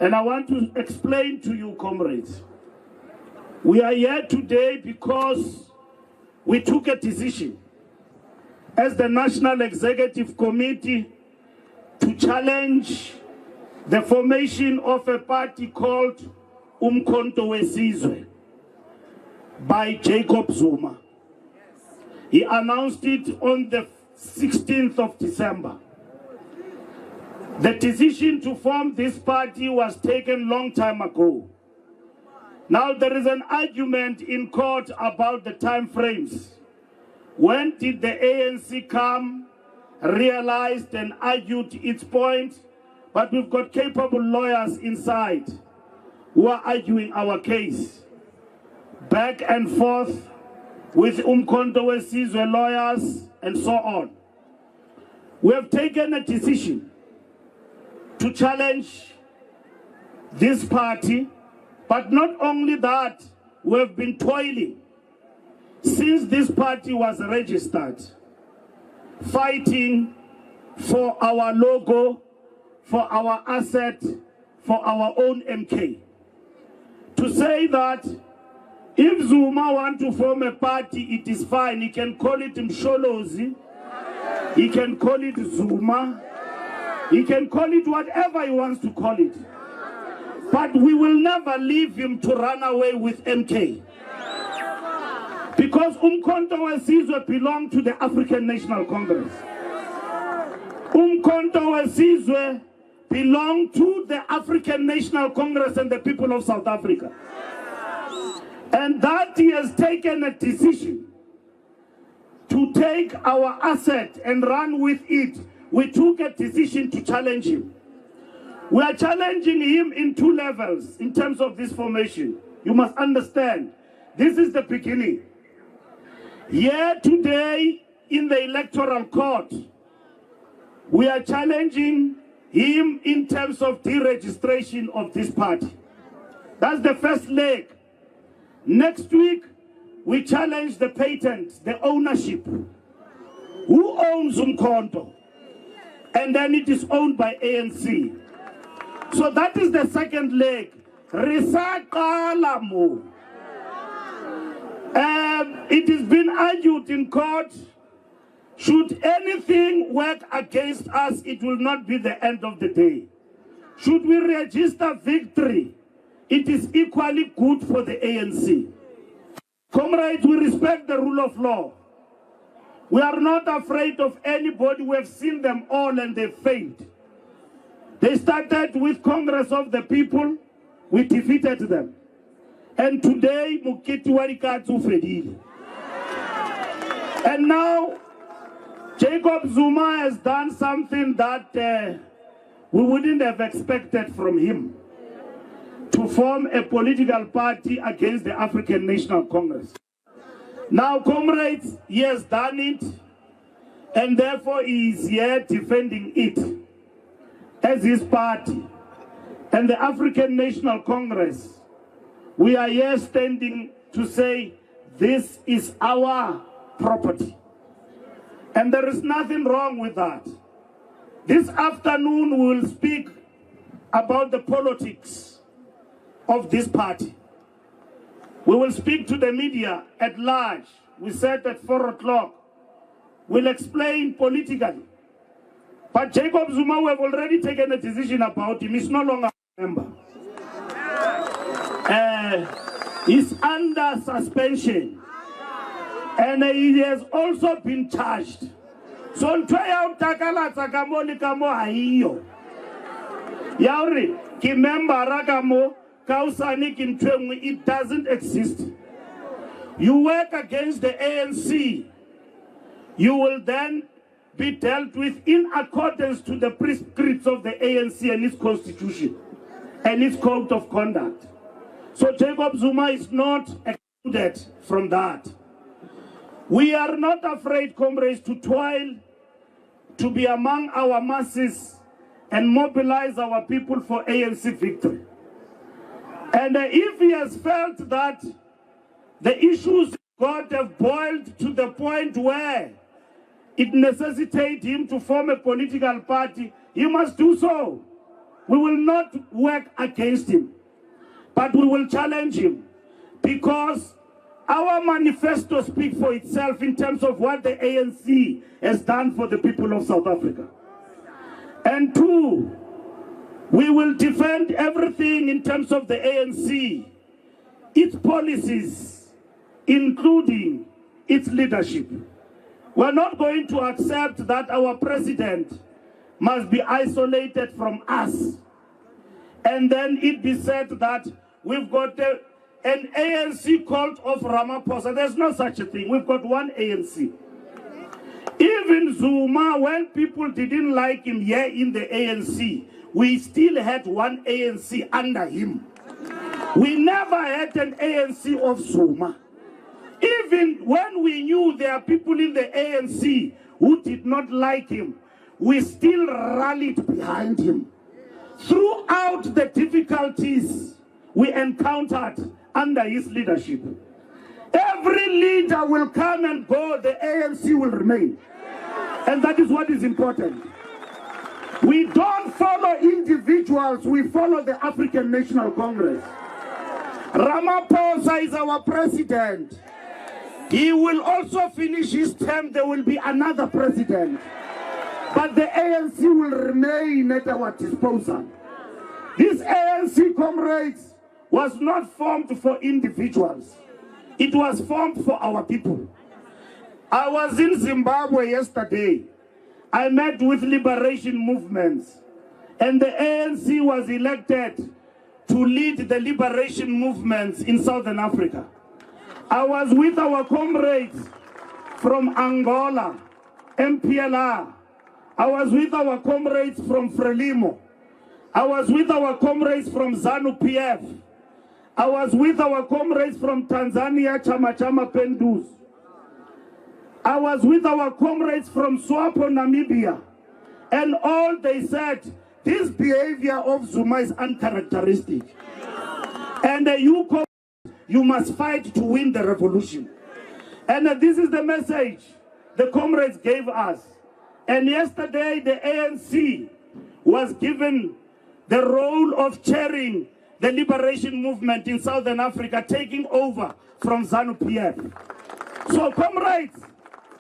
And I want to explain to you, comrades, we are here today because we took a decision as the National Executive Committee to challenge the formation of a party called Umkhonto We by Jacob Zuma. He announced it on the 16th of December. The decision to form this party was taken long time ago. Now there is an argument in court about the time frames. When did the ANC come, realized and argued its point? But we've got capable lawyers inside who are arguing our case. Back and forth with Umkhonto We lawyers and so on. We have taken a decision to challenge this party, but not only that, we have been toiling since this party was registered, fighting for our logo, for our asset, for our own MK. To say that if Zuma wants to form a party, it is fine. He can call it Msholozi, he can call it Zuma, he can call it whatever he wants to call it. But we will never leave him to run away with MK. Because Umkhonto We belong to the African National Congress. Umkhonto We belong to the African National Congress and the people of South Africa. And that he has taken a decision to take our asset and run with it. We took a decision to challenge him. We are challenging him in two levels in terms of this formation. You must understand, this is the beginning. Here today in the electoral court, we are challenging him in terms of deregistration of this party. That's the first leg. Next week, we challenge the patent, the ownership. Who owns Umkhonto? And then it is owned by ANC. So that is the second leg. It has been argued in court, should anything work against us, it will not be the end of the day. Should we register victory, it is equally good for the ANC. Comrades, we respect the rule of law. We are not afraid of anybody. We have seen them all and they failed. They started with Congress of the People. We defeated them. And today, Mukiti Warikatsu Fedile. And now, Jacob Zuma has done something that we wouldn't have expected from him. To form a political party against the African National Congress. Now, comrades, he has done it, and therefore he is here defending it as his party. And the African National Congress, we are here standing to say, this is our property. And there is nothing wrong with that. This afternoon we will speak about the politics of this party. We will speak to the media at large. We said at 4 o'clock. We'll explain politically. But Jacob Zuma, we have already taken a decision about him. He's no longer a member. He's under suspension. And he has also been charged. So, Yauri, Kimemba Ragamo, it doesn't exist. You work against the ANC, you will then be dealt with in accordance to the prescripts of the ANC and its constitution and its code of conduct. So Jacob Zuma is not excluded from that. We are not afraid, comrades, to toil, to be among our masses and mobilize our people for ANC victory. And if he has felt that the issues got have boiled to the point where it necessitates him to form a political party, he must do so. we will not work against him, but we will challenge him, because our manifesto speaks for itself in terms of what the ANC has done for the people of South Africa. And two, we will defend everything in terms of the ANC, its policies, including its leadership. We're not going to accept that our president must be isolated from us, and then it be said that we've got an ANC cult of Ramaphosa. There's no such a thing. We've got one ANC. Even Zuma, when people didn't like him here in the ANC, we still had one ANC under him. We never had an ANC of Zuma. Even when we knew there are people in the ANC who did not like him, we still rallied behind him. Throughout the difficulties we encountered under his leadership, every leader will come and go, the ANC will remain. And that is what is important. We don't follow individuals, we follow the African National Congress. Ramaphosa is our president. He will also finish his term, there will be another president. But the ANC will remain at our disposal. This ANC, comrades, was not formed for individuals. It was formed for our people. I was in Zimbabwe yesterday. I met with liberation movements, and the ANC was elected to lead the liberation movements in Southern Africa. I was with our comrades from Angola, MPLR. I was with our comrades from Frelimo. I was with our comrades from ZANU-PF. I was with our comrades from Tanzania, Chama Chama Pendus. I was with our comrades from SWAPO, Namibia. And all they said, this behavior of Zuma is uncharacteristic. And you must fight to win the revolution. And this is the message the comrades gave us. And yesterday the ANC was given the role of chairing the liberation movement in Southern Africa, taking over from ZANU-PF. So comrades,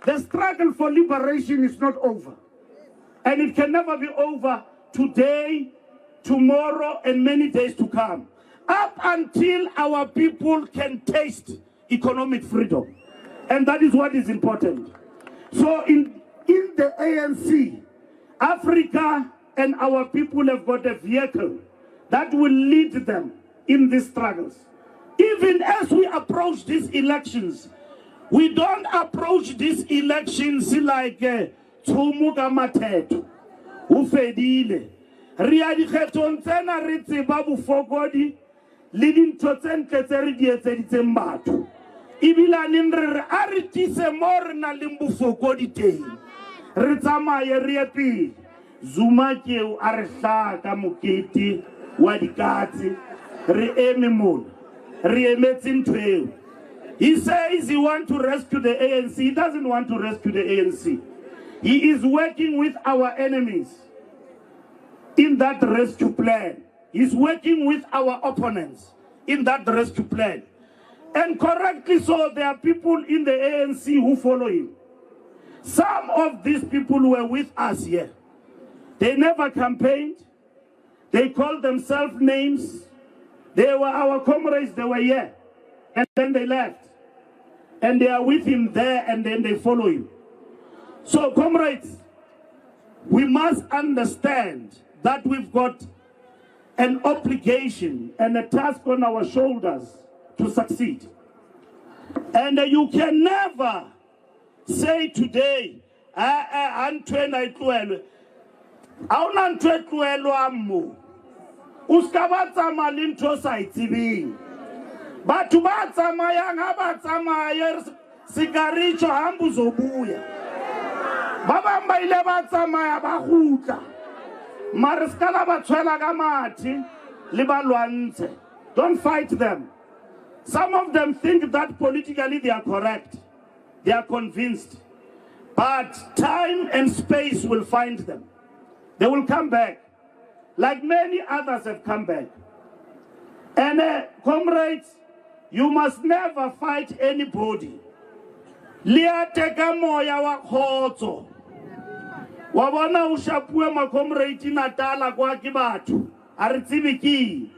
the struggle for liberation is not over. And it can never be over today, tomorrow, and many days to come. Up until our people can taste economic freedom. And that is what is important. So in the ANC, Africa and our people have got a vehicle that will lead them in these struggles. Even as we approach these elections, we don't approach these elections like Tsumuka Mateto, Ufedile. Riadi Kheton Tena Ritzi Babu Fogodi, leading to Tsenketeri Dietsembato. Ibila Nindre Aritise Morna Limbu Fogodi Te. Ritama Yeriepi, Zumakeu Arsha Kamukiti, Wadikati, Reemimul, Reemetin Trail. He says he wants to rescue the ANC. He doesn't want to rescue the ANC. He is working with our enemies in that rescue plan. He's working with our opponents in that rescue plan. And correctly so, there are people in the ANC who follow him. Some of these people were with us here. They never campaigned. They called themselves names. They were our comrades, they were here. And then they left. And they are with him there, and then they follow him. So, comrades, we must understand that we've got an obligation and a task on our shoulders to succeed. And you can never say today, Batho ba tsamayang ha ba tsamaya sigaricho hambu zobuya. Ba bang ba ile ba tsamaya ba gutla. Mare ska la ba tshwela ka mathi le ba lwantshe. Don't fight them. Some of them think that politically they are correct. They are convinced. But time and space will find them. They will come back. like many others have come back. And comrades, you must never fight anybody. Liateka moya wa khotso. Wa bona o shapue ma comrade Natala kwa ke batho. A re tsebe ke.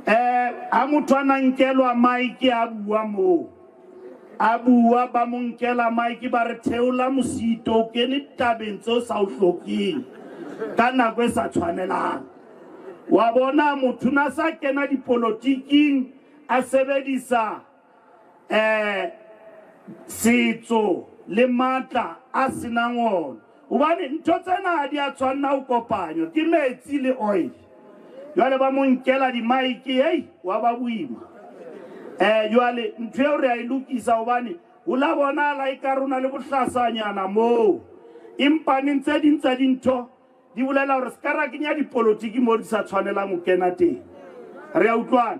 A motho a nankelwa maiki a bua mo. A bua ba mo nkela maiki ba re theola mosito ke ne tabeng tso sa o hlokeng. Ka nako e sa tshwanelang. Wa bona motho na sa kena dipolotiking a sebedisa setso le matla a senang ona. Hobane ntho tsena ha di a tshwanna ho kopanywa ke metsi le oil. Jwale ba mo nkela di maiki wa ba boima. Jwale ntho eo re a ilukisa hobane ho la bona la ikarona le bohlasanyana mo. Empa ntse dintsa dintho di bolela hore skara kenya dipolotiki mo di sa tshwanelang ho kena teng. Re a utlwana.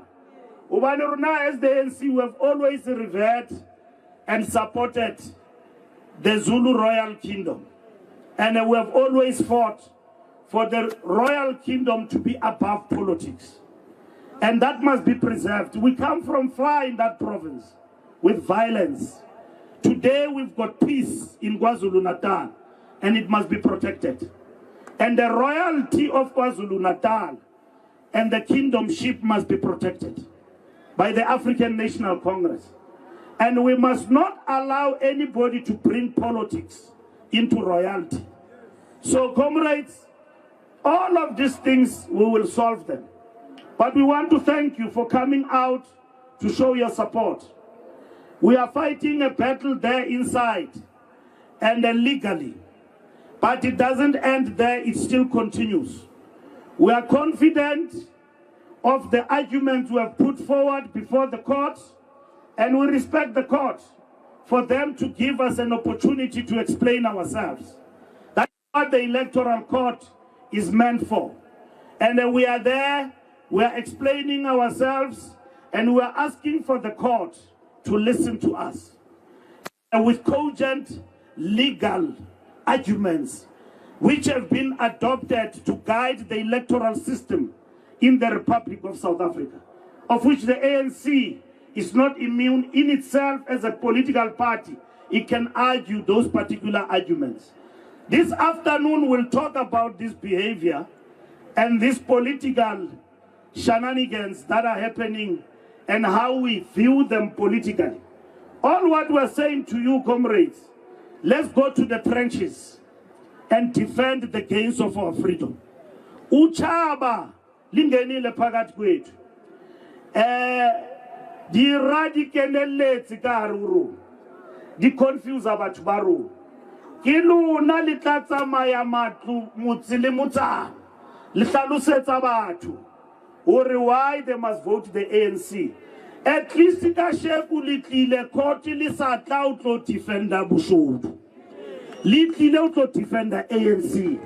Hobane rona as the ANC we have always revered and supported the Zulu Royal Kingdom. And we have always fought for the Royal Kingdom to be above politics. And that must be preserved. We come from far in that province with violence. Today we've got peace in KwaZulu-Natal, and it must be protected. And the royalty of KwaZulu-Natal and the kingdomship must be protected by the African National Congress. And we must not allow anybody to bring politics into royalty. So, comrades, all of these things, we will solve them. But we want to thank you for coming out to show your support. We are fighting a battle there inside and legally. But it doesn't end there, it still continues. We are confident of the arguments we have put forward before the court, and we respect the court for them to give us an opportunity to explain ourselves. That's what the electoral court is meant for. And we are there, we are explaining ourselves, and we are asking for the court to listen to us. And with cogent legal arguments which have been adopted to guide the electoral system in the Republic of South Africa, of which the ANC is not immune in itself as a political party. It can argue those particular arguments. This afternoon we'll talk about this behavior and these political shenanigans that are happening and how we view them politically. All what we're saying to you, comrades, let's go to the trenches and defend the gains of our freedom. Uchaba lingenile phakathi kwethu. Di radikeleletse ka haruru. Di confuse abatho ba rona. Ke lona le tla tsamaya matlu motse le motsana. Le hlalosetsa batho hore why they must vote the ANC. At least ka sheku le tlile court le sa tla o tlo defenda boshodu. Le tlile o tlo defenda ANC.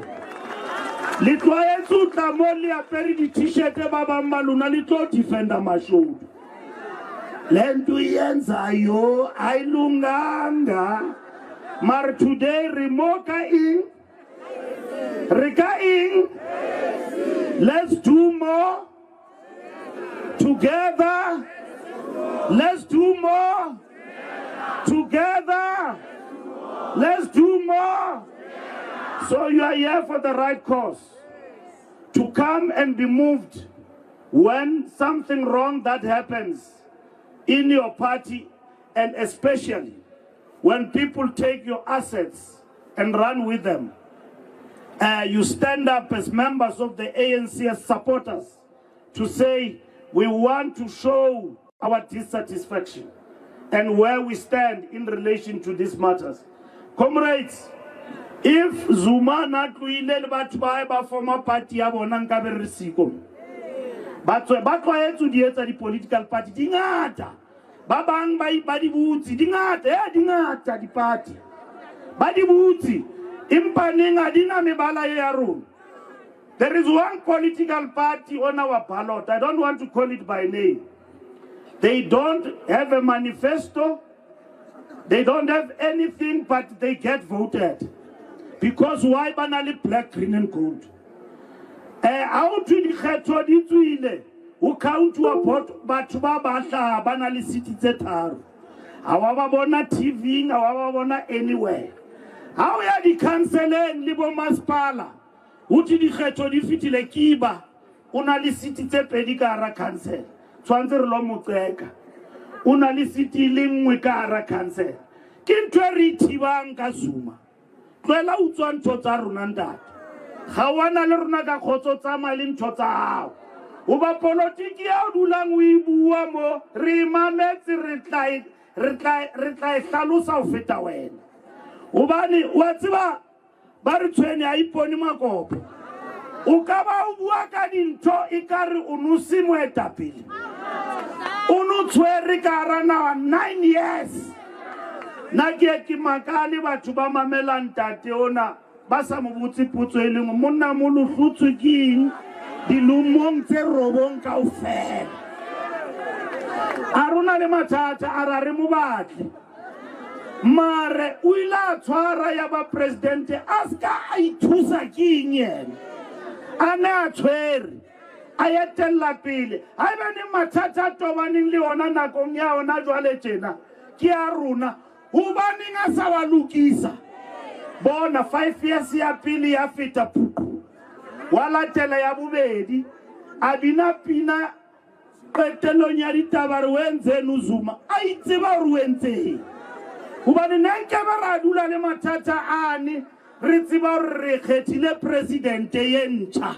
Le tloetso tla mo le apere di t-shirt ba ba malona le tlo defenda mashodu. Lentu yenza yo ayilunganga. Mar today remoka in Rika in. Let's do more together. Let's do more together. Let's do more. So you are here for the right cause. To come and be moved when something wrong that happens in your party, and especially when people take your assets and run with them. You stand up as members of the ANC, as supporters, to say we want to show our dissatisfaction and where we stand in relation to these matters. Comrades, if Zuma not le batho ba former party ya bona nka be re siko. Batho ba tlwaetse di etsa di political party di ngata. Ba bang ba di butsi di ngata, di ngata di party. Ba di butsi empa nenga dina mebala ya rona. There is one political party on our ballot. I don't want to call it by name. They don't have a manifesto. They don't have anything, but they get voted. Because why banally black, green and gold? how to dikgetho di tswile o count wa batho ba batla ba na le city tse tharo a wa ba bona TV a wa ba bona anywhere how ya di canceleng le bo masipala o ti dikgetho di fitile kiba o na le city tse pedi ka ra cancel tshwantse re lo motseka o na le city le nngwe ka ra cancel ke ntwe re thibang ka Zuma tloela utswa ntho tsa rona ntate ga wana le rona ka khotso tsa mali ntho tsa hao o ba politiki ya o dulang o e bua mo re mametse re tla hlalosa ho feta wena hobane wa tseba ba re tshwene a ipone makopo o ka ba o bua ka dintho e ka re o nusi moetapele o no tshwere ka rana 9 years na ke makale batho ba mamelang tate ona ba sa mo butse putso e leng monna mo lotsutswe keng dilumong tse robong kaofela a rona le mathata a ra re mo batle mare o ile a tshwara ya ba president a ska a ithusa keng yena a ne a tshwere a etella pele ha eba ne mathata a tobaneng le ona nakong ya ona jwale tjena ke a rona hobaneng a sa wa lokisa bona 5 years ya pele ya feta puku wala tele ya bobedi abina pina qetelong ya ditaba re wentseng Zuma a itseba re wentseng hobane nka ba ra dula le mathata ane re tseba re khethile president ye ntjha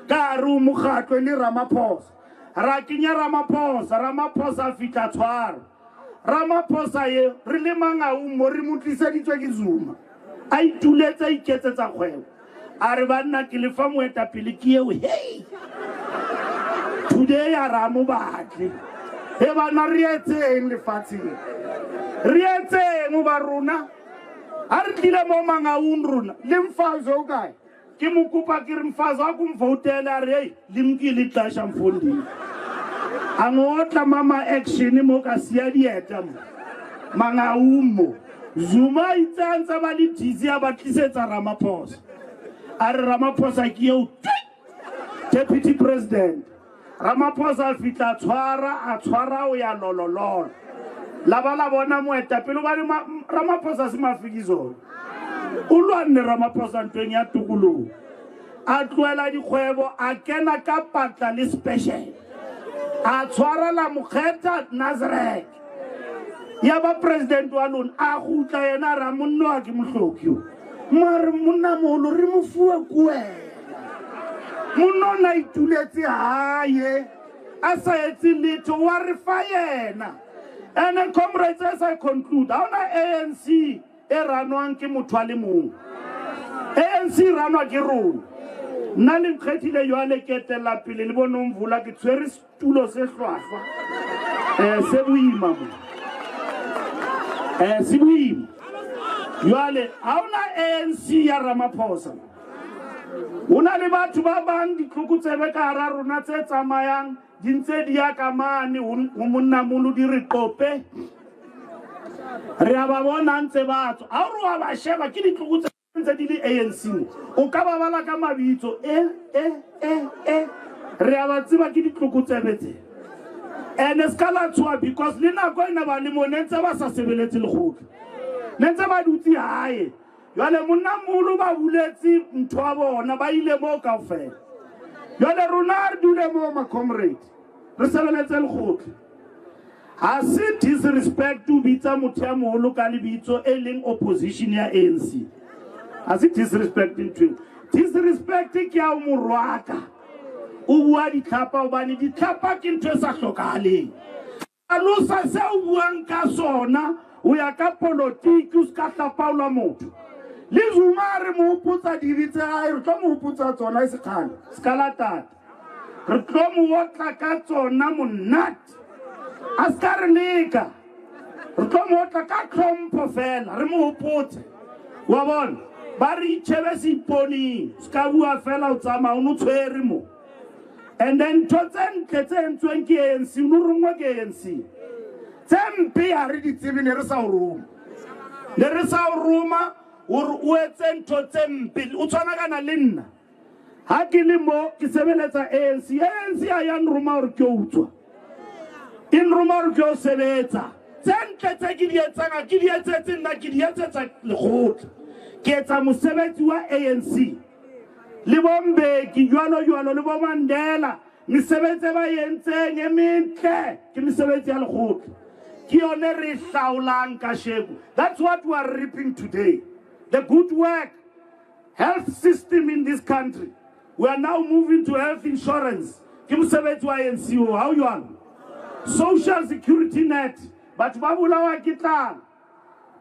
ka re mokgatlo le Ramaphosa ra kinya Ramaphosa fitla tshwara Ramaphosa ye re le mangau mo re motliseditswe ke Zuma a ituletse iketsetsa kgwebo a re banna ke lefa moetapele ke eo hey today a ra mo batle he bana re etseng lefatsheng re etseng ba rona a re tlile mo mangaung rona le mfazo o kae ke mo kopa ke re mfazo a ko mvotela re hey le mkile xasha mfondini a ngotla mama action mo ka sia dieta mo mangaung Zuma itsanza ba le dizi ya ba tlisetsa Ramaphosa a re Ramaphosa ke eo deputy president Ramaphosa fitla a tshwara o ya lolololo la bala bona moetapele ba Ramaphosa se mafikizo o lwanne Ramaphosa ntweng ya tukulu a tloela dikgwebo a kena ka patla le special a tshwara la mokgetha Nazareth ya ba president wa lona a gutla yena ra monno a ke mohlokyo mare monna molo re mo fuwa kuela monno na ituletse haye a sa etse letho wa re fa yena and comrades as I conclude haona ANC e ranwang ke motho a le mong ANC ranwa ke rona nna le nkgethile yo a le ketela pele le bonong vula ke tshwere stulo se hlwahlwa se boima mo sibuim yale hauna ANC ya Ramaphosa una le batho ba bang ditlokotsebe ka hara rona tse tsamayang dintse di ya ka mane ho monna molo di re qope re a ba bona ntse batho a re wa ba sheba ke ditlokotsebe tse di le ANC o ka ba bala ka mabitso re a ba tseba ke ditlokotsebe tse and skala tswa because lena go ina ba le monentse ba sa sebeletse le khotlo nentse ba dutsi hae yale monna molo ba buletsi ntho a bona ba ile mo kaofela yale rona re dule mo ma comrade re sebeletse le khotlo ha se disrespect to bitsa motho ya moholo ka lebitso e leng opposition ya ANC ha se disrespecting to disrespect ke ya morwaka o bua ditlhapa obane ditlhapa ke ntho e sa hlokahaleng alosa se o buang ka sona o ya ka politiki o ska hlapaola motho le Zuma re mo hopotsa dibitse a re tlo mo hopotsa tsona e sekgala skala tata re tlo mo otla ka tsona monate a ska re leka re tlo mo otla ka tlhompho fela re mo hopotse wa bona ba re itshebe seiponi ska bua fela o tsamaya o no tshwere mo and then totsentle tsentsweng ke ANC no rongwa ke ANC tsempe ya re ditsebi ne re sa o roma o etse ntho tsempe o tshwana kana le nna ha ke le mo ke sebeletsa ANC a yang roma hore ke utswa in roma hore ke o sebetsa tsentle tse ke di etsang ke di etsetse nna ke di etsetsa lekgotla ke etsa mosebetsi wa ANC le bombeki jwalo le bo Mandela mesebetsi ba yentseng e metle ke mesebetsi ya lekgotla ke yone re hlaulang kasheko. That's what we are reaping today, the good work health system in this country. We are now moving to health insurance ke mosebetsi wa ANC how you are social security net but ba bulawa ke tlala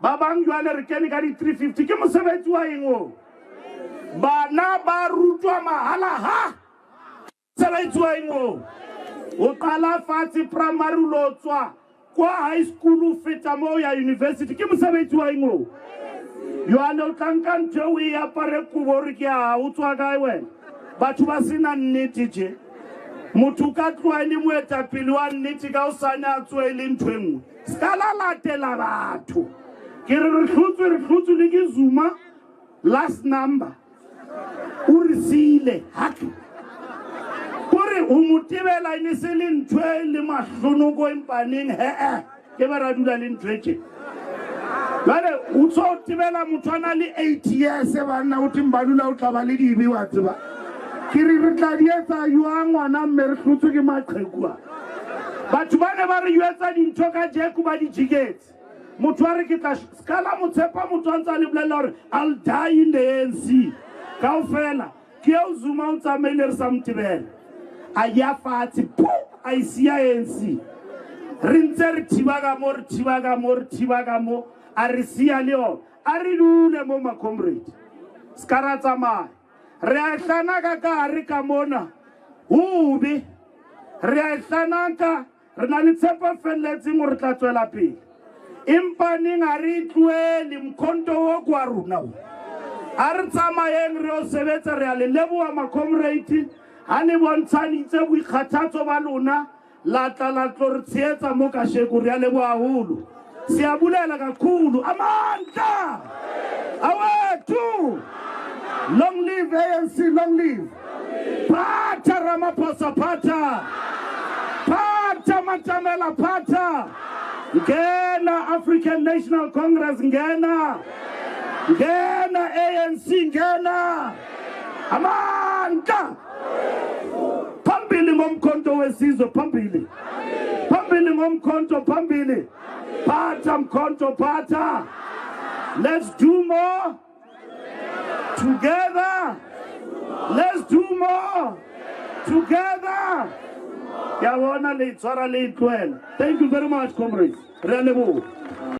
ba bang jwale re kene ka di 350 ke mosebetsi wa eng bana ba rutwa mahala ha mosebetsi wa eng o qala fatshe primary lo tswa kwa high school o feta mo ya university ke mosebetsi wa eng jwale o tlanka ntho o e apare kubo re ke a o tswa kae wena batho ba sena nnete je motho ka tloane moetapele wa nnete ka o sane a tswe le ntho e nngwe ska la latela batho ke re hlutsu le ke Zuma last number o re sile hak gore o motibela ine se le ntho e le mahlonoko empaneng ke ba ra dula le ntho e bale o tso tibela motho ana le 8 years bana o timbalula o tla ba le dibe wa tseba ke re tla di etsa jwang ngwana mme re hlotse ke maqhekua batho ba ne ba re yetsa dintho ka jeku ba di jigetse motho a re ke tla skala motsepa motho a ntsa le bolela hore I'll die in the ANC kaofela ke o Zuma o tsamaile re sa motibela a ya fatshe a isia ANC re ntse re thiba ka mo a re sia le ona a re dule mo ma comrade skara tsamaya re a hlana ka gare ka mona ube re a hlana ka re na le tshepo felletseng gore tla tswela pele empaneng a re tloele mkhonto wo kwa rona a re tsamayeng re o sebetsa re a le leboa ma comrade ha ne bontshantse boikgathatso ba lona la tla tlo re tshetsa mo ka sheko re a leboa haholo siyabulela kakhulu amandla awethu long live ANC long live pata Ramaphosa pata Matamela pata ngena African National Congress ngena ANC ngena amandla phambili ngomkhonto wesizwe phambili ngomkhonto phambili pata mkhonto pata let's do more together. Let's do more together. Thank you very much, comrades.